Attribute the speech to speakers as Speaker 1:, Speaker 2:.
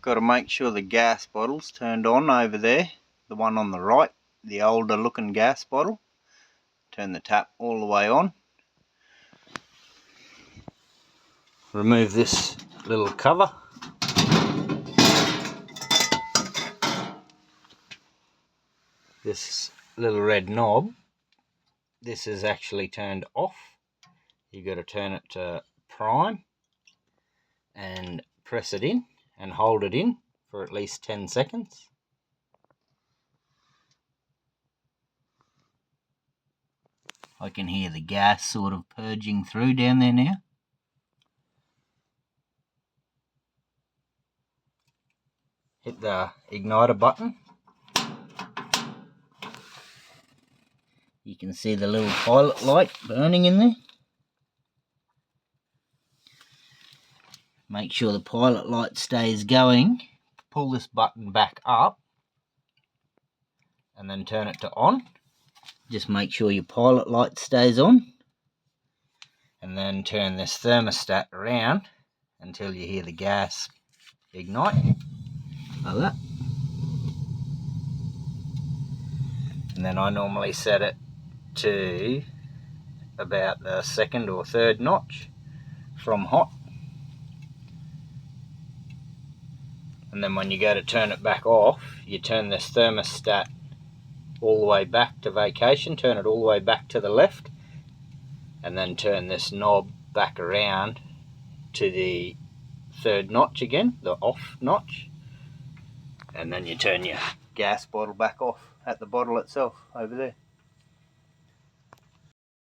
Speaker 1: Got to make sure the gas bottle's turned on over there, the one on the right, the older looking gas bottle. Turn the tap all the way on. Remove this little cover. This little red knob, this is actually turned off. You've got to turn it to prime and press it in and hold it in for at least 10 seconds. I can hear the gas sort of purging through down there now. Hit the igniter button. You can see the little pilot light burning in there. Make sure the pilot light stays going. Pull this button back up and then turn it to on. Just make sure your pilot light stays on. And then turn this thermostat around until you hear the gas ignite. Like that. And then I normally set it to about the second or third notch from hot. And then when you go to turn it back off, you turn this thermostat all the way back to vacation, turn it all the way back to the left, and then turn this knob back around to the third notch again, the off notch, and then you turn your gas bottle back off at the bottle itself over there.